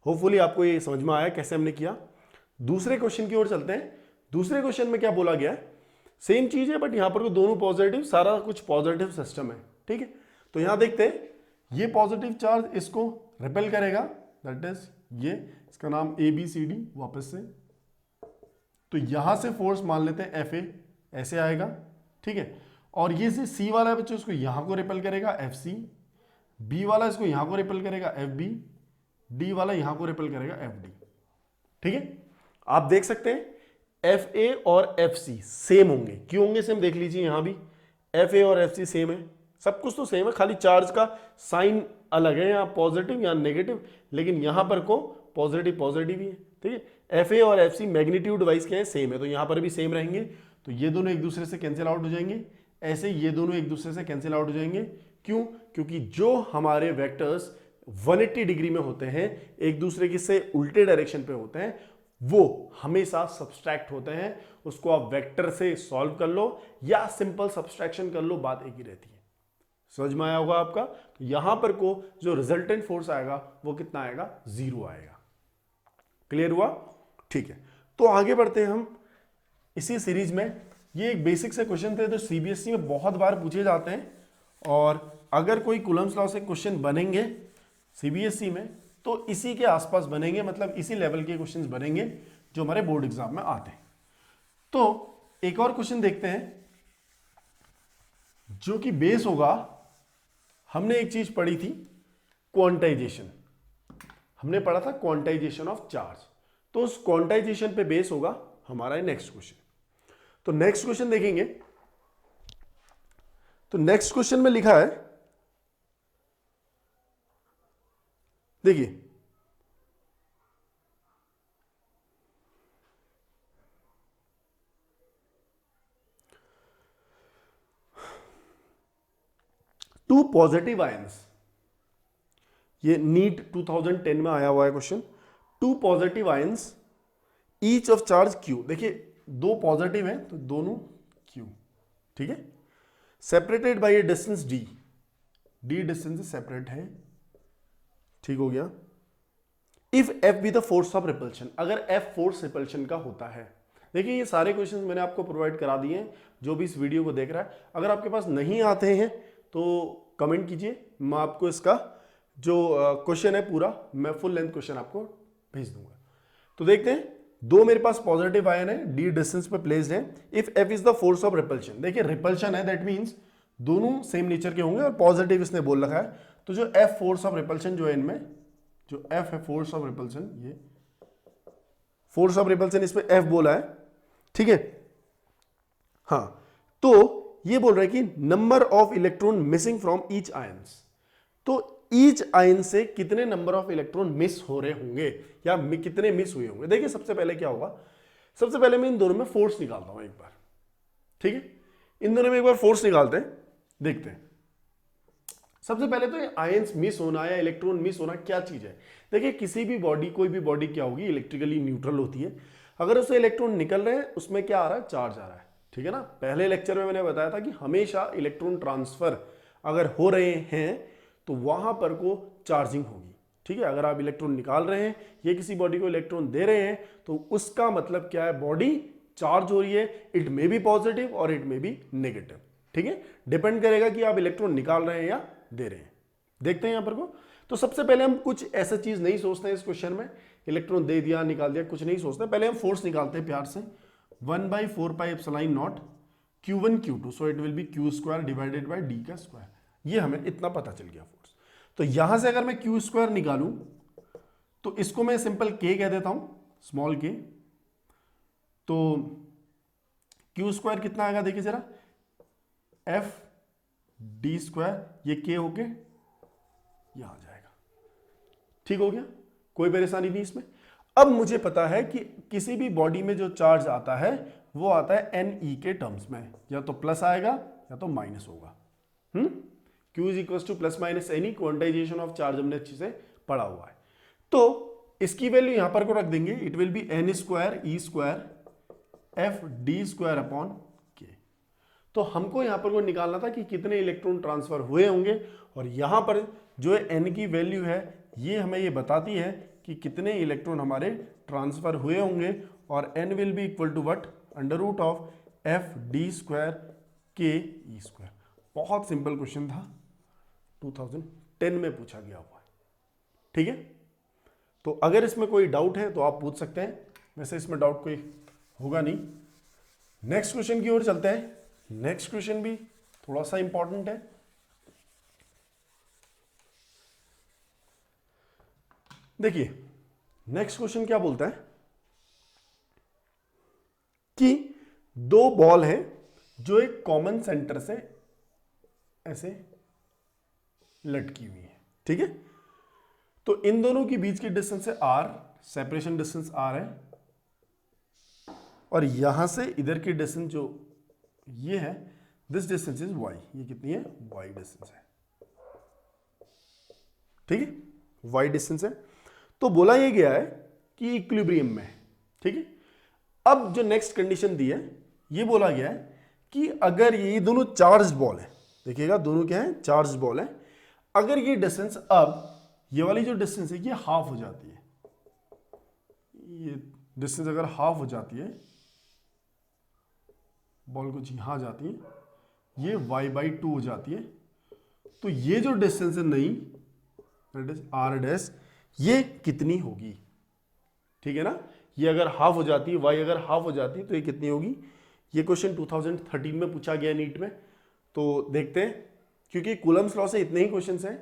होपफुली आपको ये समझ में आया कैसे हमने किया। दूसरे क्वेश्चन की ओर चलते हैं। दूसरे क्वेश्चन में क्या बोला गया, सेम चीज है बट यहां पर दोनों पॉजिटिव, सारा कुछ पॉजिटिव सिस्टम है, ठीक है। तो यहां देखते हैं, ये पॉजिटिव चार्ज इसको रिपेल करेगा, दैट इज ये, इसका नाम ABCD वापस से, तो यहां से फोर्स मान लेते हैं FA, ऐसे आएगा, ठीक है। और ये से C वाला है बच्चों, इसको यहां को रिपेल करेगा FC, B वाला इसको यहां को रिपेल करेगा FB, D वाला यहां को रिपेल करेगा FD, ठीक है। आप देख सकते हैं FA और FC सेम होंगे, क्यों होंगे सेम देख लीजिए, यहां भी FA और FC सेम है, सब कुछ तो सेम है, खाली चार्ज का साइन अलग है, यहाँ पॉजिटिव यहाँ नेगेटिव, लेकिन यहां पर को पॉजिटिव पॉजिटिव ही है, ठीक है। FA और FC मैग्नीट्यूड वाइज क्या है, सेम है, तो यहां पर भी सेम रहेंगे, तो ये दोनों एक दूसरे से कैंसिल आउट हो जाएंगे, ऐसे ये दोनों एक दूसरे से कैंसिल आउट हो जाएंगे। क्यों, क्योंकि जो हमारे वेक्टर्स 180 डिग्री में होते हैं, एक दूसरे के से उल्टे डायरेक्शन पे होते हैं, वो हमेशा सब्सट्रैक्ट होते हैं। उसको आप वेक्टर से सॉल्व कर लो या सिंपल सब्सट्रैक्शन कर लो, बात एक ही रहती है। समझ में आया होगा आपका। तो यहां पर को जो रिजल्टेंट फोर्स आएगा वो कितना आएगा, 0 आएगा। क्लियर हुआ, ठीक है। तो आगे बढ़ते हैं हम इसी सीरीज में। ये एक बेसिक से क्वेश्चन थे जो CBSE में बहुत बार पूछे जाते हैं, और अगर कोई कूलम्स लॉ से क्वेश्चन बनेंगे CBSE में तो इसी के आसपास बनेंगे, मतलब इसी लेवल के क्वेश्चंस बनेंगे जो हमारे बोर्ड एग्जाम में आते हैं। तो एक और क्वेश्चन देखते हैं जो कि बेस होगा, हमने एक चीज पढ़ी थी क्वांटाइजेशन, हमने पढ़ा था क्वांटाइजेशन ऑफ चार्ज, तो उस क्वांटाइजेशन पे बेस होगा हमारा नेक्स्ट क्वेश्चन। तो नेक्स्ट क्वेश्चन देखेंगे, तो नेक्स्ट क्वेश्चन में लिखा है, देखिए टू पॉजिटिव आयंस, ये नीट 2010 में आया हुआ है क्वेश्चन। Two positive ions each of charge Q, देखिए दो पॉजिटिव हैं तो दोनों Q, ठीक है, separated by A distance D, D distance से सेपरेट है, ठीक हो गया। If F be the force of repulsion, अगर F फोर्स रिपल्शन का होता है, देखिए ये सारे क्वेश्चंस मैंने आपको प्रोवाइड करा दिए हैं, जो भी इस वीडियो को देख रहा है। अगर आपके पास नहीं आते हैं तो कमेंट कीजिए, मैं आपको इसका जो क्वेश्चन है पूरा, मैं फुल लेंथ क्वेश्चन आपको भेज दूंगा। तो देखते हैं, दो मेरे पास पॉजिटिव आयन है, D डिस्टेंस पे प्लेस्ड है। If F is the force of repulsion, देखिए रिपल्शन है, दैट मींस दोनों सेम नेचर के होंगे, और पॉजिटिव इसने बोल रखा है, तो जो F फोर्स ऑफ रिपल्शन जो है इनमें, जो F है फोर्स ऑफ रिपल्शन, ये फोर्स ऑफ रिपल्शन इसमें F बोला है, ठीक है। हाँ, तो ये बोल रहा है कि number of electron missing from each ions, तो ईच आयन से कितने नंबर ऑफ इलेक्ट्रॉन मिस हो रहे होंगे या कितने मिस हुए होंगे। देखिए सबसे पहले क्या होगा, सबसे पहले मैं इन दोनों में फोर्स निकालता हूं एक बार, ठीक है, इन दोनों में एक बार फोर्स निकालते हैं, देखते हैं। सबसे पहले तो आयंस मिस होना या इलेक्ट्रॉन मिस होना क्या चीज है। देखिए किसी भी बॉडी, कोई भी बॉडी क्या होगी, इलेक्ट्रिकली न्यूट्रल होती है। अगर उससे इलेक्ट्रॉन निकल रहे हैं, उसमें क्या आ रहा है, चार्ज आ रहा है, ठीक है ना। पहले लेक्चर में मैंने बताया था कि हमेशा इलेक्ट्रॉन ट्रांसफर अगर हो रहे हैं तो वहां पर को चार्जिंग होगी। ठीक है, अगर आप इलेक्ट्रॉन निकाल रहे हैं, ये किसी बॉडी को इलेक्ट्रॉन दे रहे हैं, तो उसका मतलब क्या है, बॉडी चार्ज हो रही है। इट मे बी पॉजिटिव और इट मे बी नेगेटिव। ठीक है, डिपेंड करेगा कि आप इलेक्ट्रॉन निकाल रहे हैं या दे रहे हैं। देखते हैं यहां पर को। तो सबसे पहले हम कुछ ऐसा चीज नहीं सोचते हैं इस क्वेश्चन में, इलेक्ट्रॉन दे दिया निकाल दिया, कुछ नहीं सोचते। पहले हम फोर्स निकालते हैं प्यार से। 1/4πε0 Q1 Q2, so it will B Q² divided by D का स्क्वायर। ये हमें इतना पता चल गया फोर्स। तो यहां से अगर मैं Q² निकालूं तो इसको मैं सिंपल K कह देता हूं, स्मॉल k। तो Q² कितना आएगा देखिए जरा, FD², ये K होके यहां आ जाएगा। ठीक हो गया, कोई परेशानी नहीं इसमें। अब मुझे पता है कि किसी भी बॉडी में जो चार्ज आता है वो आता है NE के टर्म्स में, या तो प्लस आएगा या तो माइनस होगा। Q is equal two plus minus NE, quantization of charge हमने अच्छे से पढ़ा हुआ है। तो इसकी वैल्यू यहां पर को रख देंगे, it will B N² E² FD² upon K। तो हमको यहां पर को निकालना था कि कितने इलेक्ट्रॉन ट्रांसफर हुए होंगे, और यहां पर जो N की वैल्यू है ये हमें ये बताती है कि कितने इलेक्ट्रॉन हमारे ट्रांसफर हुए होंगे, और N will be equal to what, √ऑफ FD² KE²। बहुत सिंपल क्वेश्चन था, 2010 में पूछा गया हुआ है। ठीक है, तो अगर इसमें कोई डाउट है तो आप पूछ सकते हैं, वैसे इसमें डाउट कोई होगा नहीं। नेक्स्ट क्वेश्चन की ओर चलते हैं। नेक्स्ट क्वेश्चन भी थोड़ा सा इंपॉर्टेंट है। देखिए नेक्स्ट क्वेश्चन क्या बोलता है कि दो बॉल हैं जो एक कॉमन सेंटर से ऐसे लटकी हुई है। ठीक है, तो इन दोनों के बीच की डिस्टेंस है r, सेपरेशन डिस्टेंस r है, और यहां से इधर की डिस्टेंस जो ये है, दिस डिस्टेंस इज y। ये कितनी है, y डिस्टेंस है। ठीक है, y डिस्टेंस है। तो बोला ये गया है कि इक्विलिब्रियम में है। ठीक है, अब जो नेक्स्ट कंडीशन दी है, ये बोला गया है कि अगर ये दोनों चार्ज बॉल है, देखिएगा दोनों क्या है, चार्ज बॉल है, अगर ये डिस्टेंस, अब ये वाली जो डिस्टेंस है ये हाफ हो जाती है, ये डिस्टेंस अगर हाफ हो जाती है, बॉल कुछ यहां जाती है, ये y/2 हो जाती है, तो ये जो डिस्टेंस है नहीं, दैट इज r', ये कितनी होगी। ठीक है ना, ये अगर हाफ हो जाती है, y अगर हाफ हो जाती है तो ये कितनी होगी। ये क्वेश्चन 2013 में पूछा गया नीट में, तो देखते हैं, क्योंकि कूलम्स लॉ से इतने ही क्वेश्चंस हैं।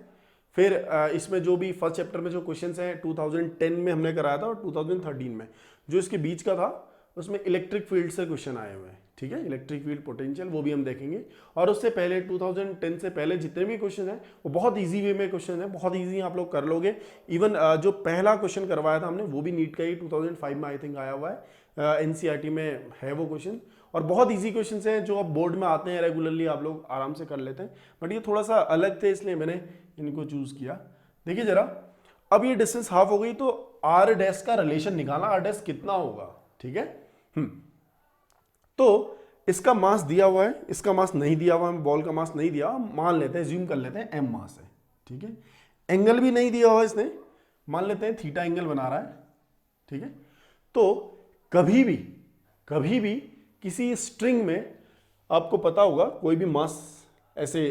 फिर इसमें जो भी फर्स्ट चैप्टर में जो क्वेश्चंस हैं 2010 में हमने कराया था, और 2013 में जो इसके बीच का था उसमें इलेक्ट्रिक फील्ड से क्वेश्चन आए हुए हैं। ठीक है, इलेक्ट्रिक फील्ड पोटेंशियल, वो भी हम देखेंगे। और उससे पहले 2010 से पहले जितने भी क्वेश्चन हैं वो बहुत इजी वे में क्वेश्चन है, बहुत इजी आप लोग कर लोगे। इवन जो पहला क्वेश्चन करवाया था हमने वो भी नीट का ही 2005 में आई थिंक आया हुआ है, एनसीईआरटी में है वो क्वेश्चन, और बहुत इजी क्वेश्चन हैं जो अब बोर्ड में आते हैं रेगुलरली, आप लोग आराम से कर लेते हैं। बट ये थोड़ा सा अलग थे, इसलिए मैंने इनको चूज किया। देखिए जरा, अब ये डिस्टेंस हाफ हो गई, तो r' का रिलेशन निकालना, r' कितना होगा। ठीक है, तो इसका मास दिया हुआ है, इसका मास नहीं दिया हुआ है, बॉल का मास नहीं दिया, मान लेते हैं, ज्यूम कर लेते हैं m मास है। ठीक है, एंगल भी नहीं दिया हुआ इसने, मान लेते हैं थीटा एंगल बना रहा है। ठीक है, तो कभी भी किसी स्ट्रिंग में आपको पता होगा, कोई भी मास ऐसे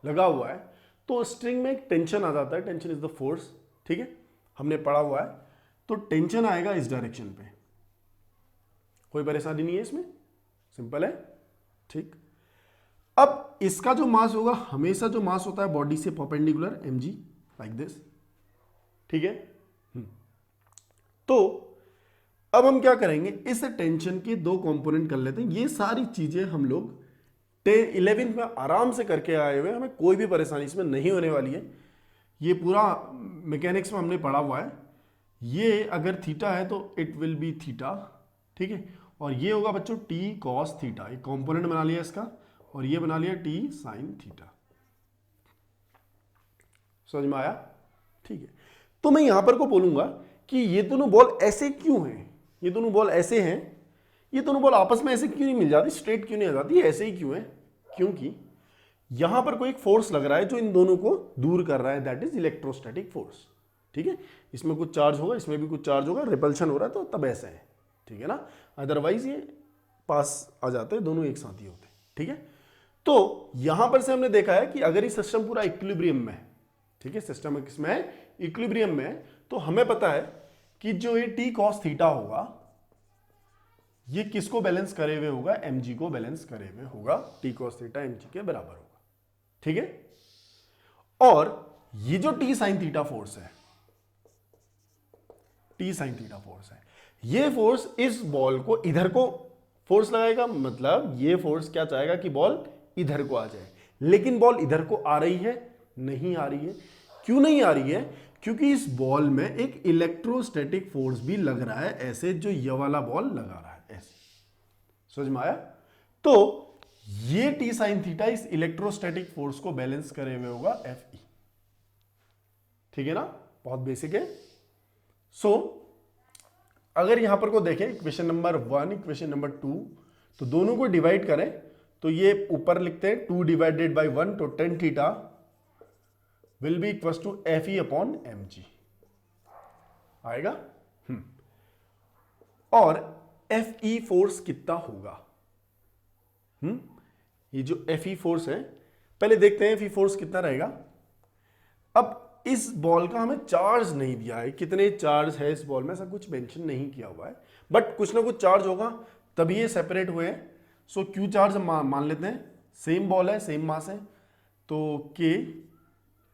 लगा हुआ है तो स्ट्रिंग में एक टेंशन आ जाता है, टेंशन इज द फोर्स। ठीक है, हमने पढ़ा हुआ है, तो टेंशन आएगा इस डायरेक्शन पे, कोई परेशानी नहीं है इसमें, सिंपल है। ठीक, अब इसका जो मास होगा, हमेशा जो मास होता है बॉडी से परपेंडिकुलर, mg लाइक दिस। ठीक है, तो अब हम क्या करेंगे, इस टेंशन के दो कंपोनेंट कर लेते हैं। ये सारी चीजें हम लोग 11th में आराम से करके आए हुए, हमें कोई भी परेशानी इसमें नहीं होने वाली है। ये पूरा मैकेनिक्स में हमने पढ़ा हुआ है। ये अगर थीटा है तो इट विल बी थीटा। ठीक है, और ये होगा बच्चों t cos थीटा, एक कंपोनेंट बना लिया इसका, और ये बना लिया t sin थीटा। समझ में आया। ठीक है, तो मैं यहां पर को बोलूंगा कि ये दोनों बॉल ऐसे क्यों हैं, ये दोनों बॉल ऐसे हैं ये दोनों बॉल आपस में ऐसे क्यों नहीं मिल जाती, स्ट्रेट क्यों नहीं आ जाती, ऐसे ही क्यों है? क्योंकि यहां पर कोई एक फोर्स लग रहा है जो इन दोनों को दूर कर रहा है, दैट इज इलेक्ट्रोस्टैटिक फोर्स। ठीक है, इसमें कुछ चार्ज होगा, इसमें भी कुछ चार्ज होगा, रिपल्शन हो रहा है, तो तब ऐसे है। ठीक है ना, अदरवाइज ये पास आ जाते हैं, दोनों एक साथ ही होते हैं। ठीक है, तो यहां पर से हमने देखा है कि अगर ये सिस्टम पूरा इक्विलिब्रियम में है, ठीक है, सिस्टम किसमें है, इक्विलिब्रियम में है, तो हमें पता है कि जो ये टी कॉस थीटा होगा ये किसको बैलेंस करे हुए होगा, mg को बैलेंस करे हुए होगा, टी कॉस थीटा mg के बराबर होगा। ठीक है, और ये जो टी साइन थीटा फोर्स है, टी साइन थीटा फोर्स है, ये फोर्स इस बॉल को इधर को फोर्स लगाएगा, मतलब ये फोर्स क्या चाहेगा कि बॉल इधर को आ जाए, लेकिन बॉल इधर को आ रही है, नहीं आ रही है। क्यों नहीं आ रही है? क्योंकि इस बॉल में एक इलेक्ट्रोस्टैटिक फोर्स भी लग रहा है, ऐसे जो ये वाला बॉल लगा रहा है, ऐसे। समझ में आया? तो ये टी साइन थीटा इस इलेक्ट्रोस्टैटिक फोर्स को बैलेंस करे हुए होगा Fe। ठीक है ना, बहुत बेसिक है। सो अगर यहां पर को देखें इक्वेशन नंबर 1, इक्वेशन नंबर 2, तो दोनों को डिवाइड करें तो ये ऊपर लिखते हैं 2 डिवाइडेड बाई 1, तो tan theta will be equal to Fe upon mg आएगा। और Fe फोर्स कितना होगा? ये जो Fe फोर्स है, पहले देखते हैं Fe फोर्स कितना रहेगा। अब इस बॉल का हमें चार्ज नहीं दिया है, कितने चार्ज है इस बॉल में ऐसा कुछ मेंशन नहीं किया हुआ है, बट कुछ ना कुछ चार्ज होगा तभी ये सेपरेट हुए हैं। सो क्यू चार्ज मान लेते हैं, सेम बॉल है, सेम मास है, तो k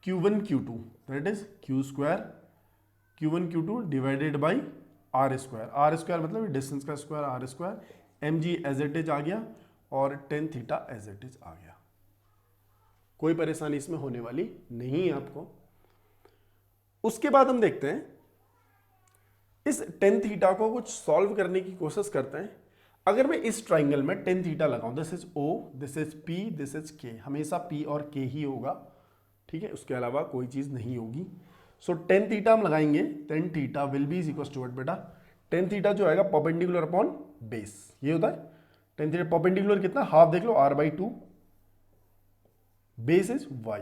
Q1 Q2 that is Q square Q1 Q2 divided by R square. R square मतलब डिस्टेंस का square, R square, mg as it is आ गया और tan theta as it is आ गया। कोई परेशानी इसमें होने वाली नहीं है आपको। उसके बाद हम देखते हैं इस टेन थीटा को कुछ सॉल्व करने की कोशिश करते हैं। अगर मैं इस ट्राइंगल में टेन थीटा लगाऊं, this is O, this is P, this is K, हमेशा P और K ही होगा। ठीक है, उसके अलावा कोई चीज नहीं होगी। सो टेन थीटा हम लगाएंगे, tan theta will be is equal to what बेटा, टेन थीटा जो आएगा परपेंडिकुलर अपॉन बेस, ये होता है टेन थीटा परपेंडिकुलर कितना, हाफ देख लो r/2, बेस इज y,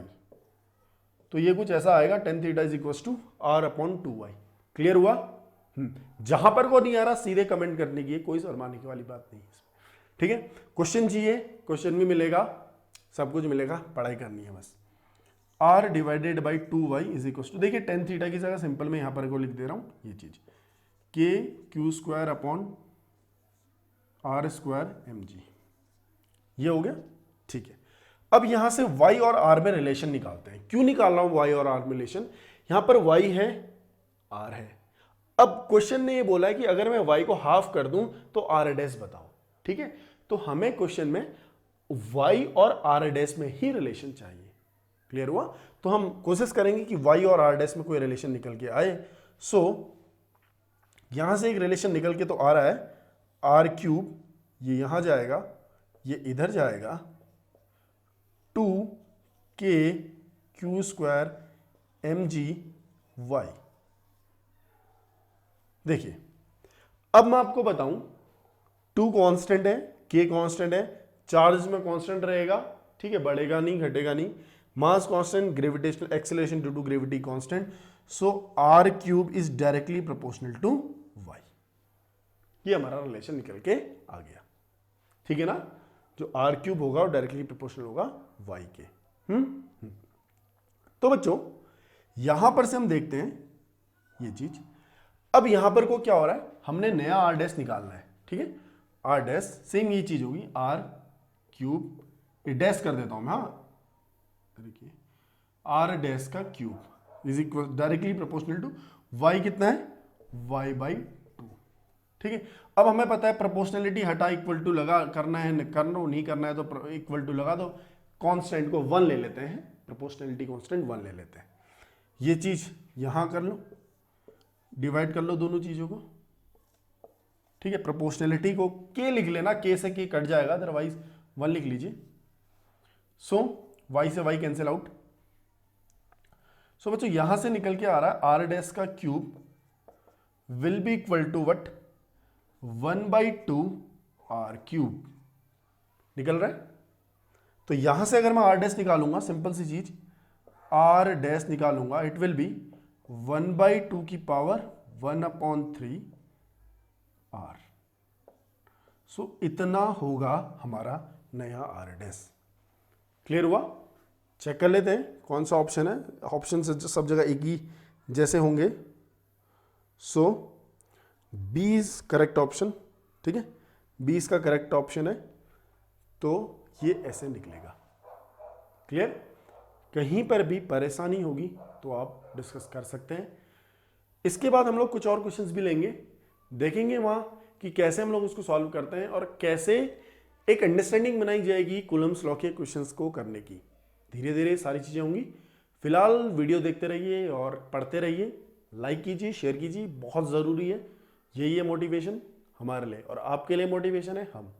तो ये कुछ ऐसा आएगा tan theta is equal to r/2y। Clear हुआ? जहां पर को नहीं आ रहा सीधे कमेंट करने की, कोई शर्माने की वाली बात नहीं है। ठीक है, क्वेश्चन चाहिए, क्वेश्चन भी मिलेगा, सब कुछ मिलेगा, पढ़ाई करनी है बस। r divided by 2y is equal to, देखिए टेन थीटा की जगह सिंपल में यहां पर को लिख दे रहा हूं ये चीज, k Q square upon R square mg, ये हो गया। ठीक है, अब यहां से y और r में रिलेशन निकालते हैं। क्यों निकाल रहा हूं y और r में रिलेशन? यहां पर y है, r है। अब क्वेश्चन ने ये बोला है कि अगर मैं y को हाफ कर दूं तो r डैश बताओ। ठीक है, तो हमें क्वेश्चन में y और r डैश में ही रिलेशन चाहिए। क्लियर हुआ? तो हम कोशिश करेंगे कि y और r डैश में कोई रिलेशन निकल के आए। सो यहां से एक रिलेशन निकल के तो आ रहा है r क्यूब, ये यहां जाएगा, ये इधर जाएगा, 2k Q square mg y। देखिए अब मैं आपको बताऊं, 2 कांस्टेंट है, k कांस्टेंट है, चार्ज में कांस्टेंट रहेगा, ठीक है, बढ़ेगा नहीं घटेगा नहीं, mass constant, gravitational acceleration due to gravity constant, so r cube is directly proportional to y। ये हमारा रिलेशन निकल के आ गया। ठीक है ना, जो r क्यूब होगा वो डायरेक्टली प्रोपोर्शनल होगा y के। तो बच्चों यहां पर से हम देखते हैं ये चीज। अब यहां पर को क्या हो रहा है, हमने नया r डैश निकालना है। ठीक है, r डैश सेम ये चीज होगी, r क्यूब, ये डैश कर देता हूं मैं, हाँ देखिए r डैश का cube is equal directly proportional to y, कितना है y/2। ठीक है, अब हमें पता है प्रोपोर्शनलिटी हटा इक्वल टू लगा, करना है नहीं करना है तो इक्वल टू लगा दो, कांस्टेंट को 1 ले लेते हैं, प्रोपोर्शनलिटी कांस्टेंट 1 ले लेते हैं। ये चीज यहां कर लो, डिवाइड कर लो दोनों चीजों को। ठीक है, प्रोपोर्शनलिटी को k लिख लेना, k से k कट जाएगा, अदरवाइज 1 लिख लीजिए। सो y से y कैंसिल आउट। सो बच्चों यहां से निकल के आ रहा है r डैश का cube will be equal to what, 1/2 R cube निकल रहा है। तो यहां से अगर मैं आर डैश निकालूंगा, सिंपल सी चीज, आर डैश निकालूंगा, इट विल बी 1/2 की पावर 1/3 आर। सो इतना होगा हमारा नया आर डैश। क्लियर हुआ? चेक कर लेते हैं कौन सा ऑप्शन है। ऑप्शन सब जगह एक ही जैसे होंगे। सो बी इज करेक्ट ऑप्शन। ठीक है, बी इसका करेक्ट ऑप्शन है। तो ये ऐसे निकलेगा। क्लियर? कहीं पर भी परेशानी होगी तो आप डिस्कस कर सकते हैं। इसके बाद हम लोग कुछ और क्वेश्चंस भी लेंगे, देखेंगे वहां कि कैसे हम लोग उसको सॉल्व करते हैं और कैसे एक अंडरस्टैंडिंग बनाई जाएगी कूलम्स लॉ के क्वेश्चंस को करने की। धीरे धीरे सारी चीजें होंगी। फिलहाल वीडियो देखते रहिए और पढ़ते रहिए, लाइक कीजिए, शेयर कीजिए, बहुत ज़रूरी है। यही है मोटिवेशन हमारे लिए, और आपके लिए मोटिवेशन है हम।